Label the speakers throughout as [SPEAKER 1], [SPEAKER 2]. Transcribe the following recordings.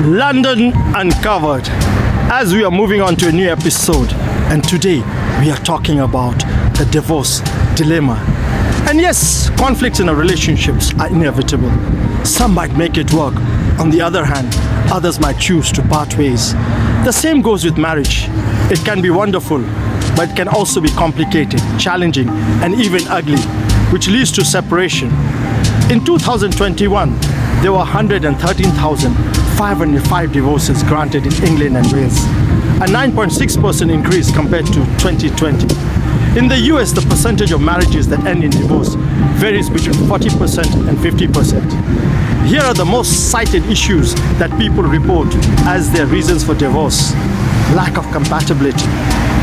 [SPEAKER 1] London Uncovered, as we are moving on to a new episode, and today we are talking about the divorce dilemma. And yes, conflicts in our relationships are inevitable. Some might make it work. On the other hand, others might choose to part ways. The same goes with marriage. It can be wonderful, but it can also be complicated, challenging, and even ugly, which leads to separation. In 2021, there were 113,505 divorces granted in England and Wales, a 9.6% increase compared to 2020. In the US, the percentage of marriages that end in divorce varies between 40% and 50%. Here are the most cited issues that people report as their reasons for divorce: lack of compatibility,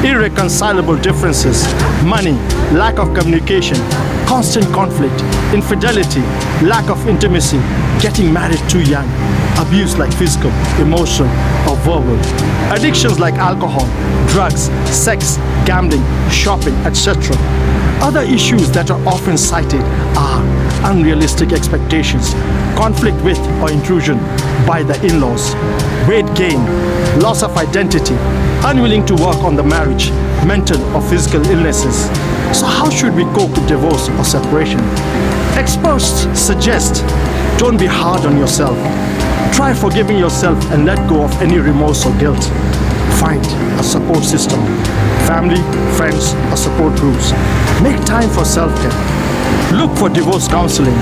[SPEAKER 1] irreconcilable differences, money, lack of communication, constant conflict, infidelity, lack of intimacy, getting married too young, abuse like physical, emotional, or verbal, addictions like alcohol, drugs, sex, gambling, shopping, etc. Other issues that are often cited are unrealistic expectations, conflict with or intrusion by the in-laws, weight gain, loss of identity, unwilling to work on the marriage, mental or physical illnesses. So how should we cope with divorce or separation? Experts suggest don't be hard on yourself. Try forgiving yourself and let go of any remorse or guilt. Find a support system, family, friends, or support groups. Make time for self-care. Look for divorce counseling.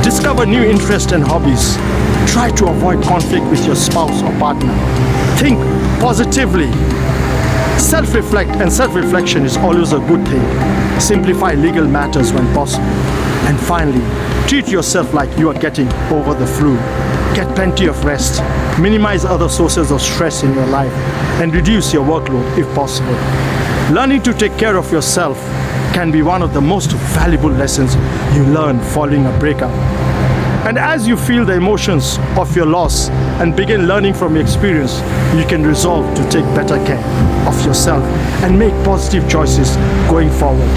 [SPEAKER 1] Discover new interests and hobbies. Try to avoid conflict with your spouse or partner. Think positively. Self-reflect, and self-reflection is always a good thing. Simplify legal matters when possible. And finally, treat yourself like you are getting over the flu. Get plenty of rest. Minimize other sources of stress in your life and reduce your workload if possible. Learning to take care of yourself can be one of the most valuable lessons you learn following a breakup. And as you feel the emotions of your loss and begin learning from your experience, you can resolve to take better care of yourself and make positive choices going forward.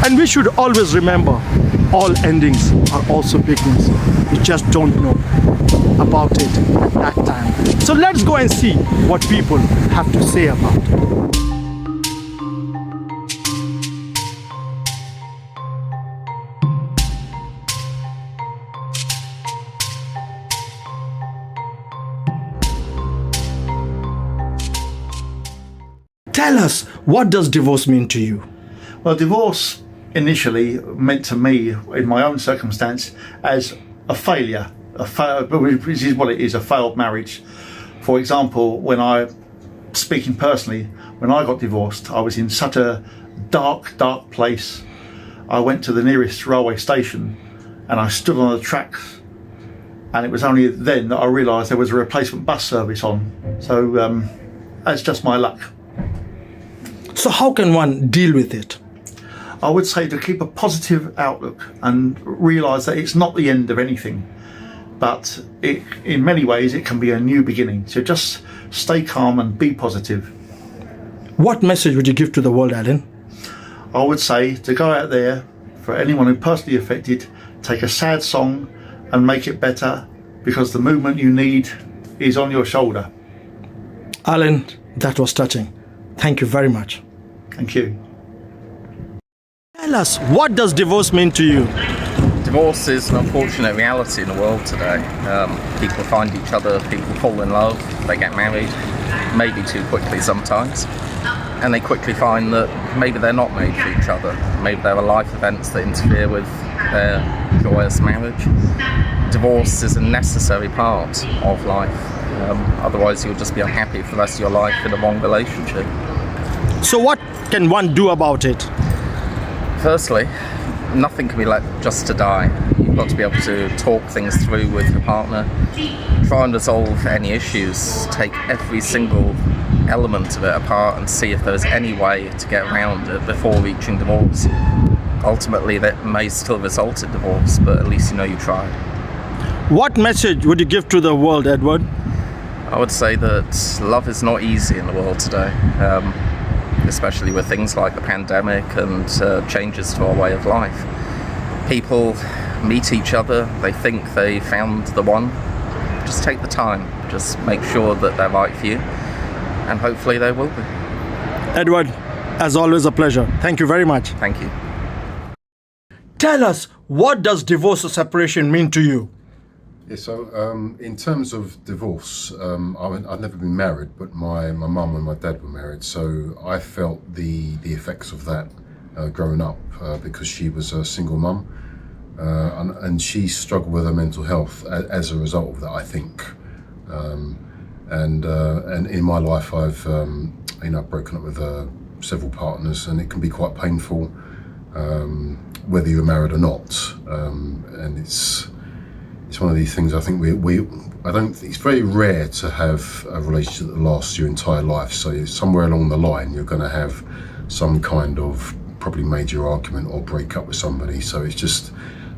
[SPEAKER 1] And we should always remember, all endings are also beginnings. You just don't know about it at that time. So let's go and see what people have to say about it. Tell us, what does divorce mean to you?
[SPEAKER 2] Well, divorce initially meant to me, in my own circumstance, as a failure, which is what it is, a failed marriage. For example, speaking personally, when I got divorced, I was in such a dark place. I went to the nearest railway station and I stood on the tracks, and it was only then that I realised there was a replacement bus service on. So that's just my luck.
[SPEAKER 1] So how can one deal with it?
[SPEAKER 2] I would say to keep a positive outlook and realise that it's not the end of anything, but in many ways it can be a new beginning. So just stay calm and be positive.
[SPEAKER 1] What message would you give to the world, Alan?
[SPEAKER 2] I would say to go out there, for anyone who's personally affected, take a sad song and make it better, because the movement you need is on your shoulder.
[SPEAKER 1] Alan, that was touching. Thank you very much.
[SPEAKER 2] Thank you.
[SPEAKER 1] Tell us, what does divorce mean to you?
[SPEAKER 3] Divorce is an unfortunate reality in the world today. People find each other, people fall in love, they get married, maybe too quickly sometimes, and they quickly find that maybe they're not made for each other. Maybe there are life events that interfere with their joyous marriage. Divorce is a necessary part of life. Otherwise you'll just be unhappy for the rest of your life in a wrong relationship.
[SPEAKER 1] So what can one do about it?
[SPEAKER 3] Firstly, nothing can be let just to die. You've got to be able to talk things through with your partner, try and resolve any issues, take every single element of it apart and see if there's any way to get around it before reaching divorce. Ultimately, that may still result in divorce, but at least you know you tried.
[SPEAKER 1] What message would you give to the world, Edward?
[SPEAKER 3] I would say that love is not easy in the world today, especially with things like the pandemic and changes to our way of life. People meet each other, they think they found the one. Just take the time, Just make sure that they're right for you, and hopefully they will be.
[SPEAKER 1] Edward, as always, a pleasure. Thank you very much.
[SPEAKER 3] Thank you.
[SPEAKER 1] Tell us, what does divorce or separation mean to you?
[SPEAKER 4] Yeah, so in terms of divorce, I've never been married, but my mum and my dad were married, so I felt the effects of that growing up because she was a single mum, and she struggled with her mental health as a result of that, I think. And in my life, I've broken up with several partners, and it can be quite painful, whether you're married or not. And it's one of these things. I think it's very rare to have a relationship that lasts your entire life. So somewhere along the line, you're going to have some kind of probably major argument or break up with somebody. So it's just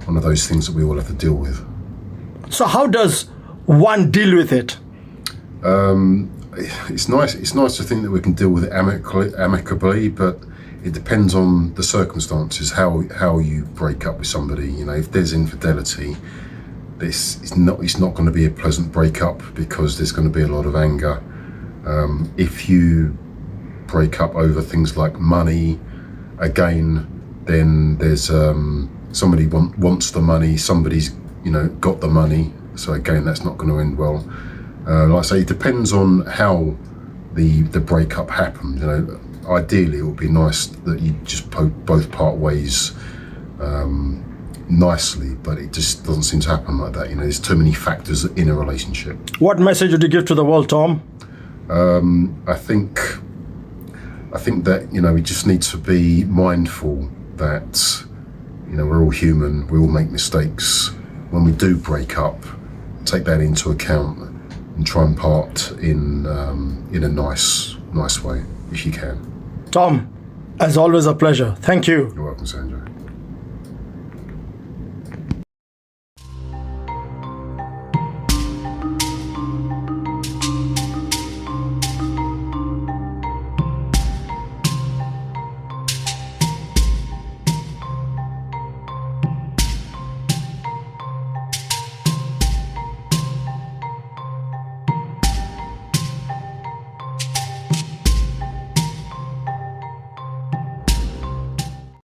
[SPEAKER 4] one of those things that we all have to deal with.
[SPEAKER 1] So how does one deal with it?
[SPEAKER 4] It's nice to think that we can deal with it amicably, but it depends on the circumstances, how you break up with somebody. If there's infidelity, it's not going to be a pleasant breakup because there's going to be a lot of anger. If you break up over things like money, again, then there's somebody wants the money, somebody's got the money, so again, that's not going to end well. Like I say, it depends on how the breakup happened. Ideally, it would be nice that you just both part ways nicely, but it just doesn't seem to happen like that. There's too many factors in a relationship.
[SPEAKER 1] What message would you give to the world, Tom?
[SPEAKER 4] I think that we just need to be mindful that we're all human, we all make mistakes. When we do break up, take that into account and try and part in a nice way if you can.
[SPEAKER 1] Tom, as always, a pleasure. Thank you.
[SPEAKER 4] You're welcome, Sanjay.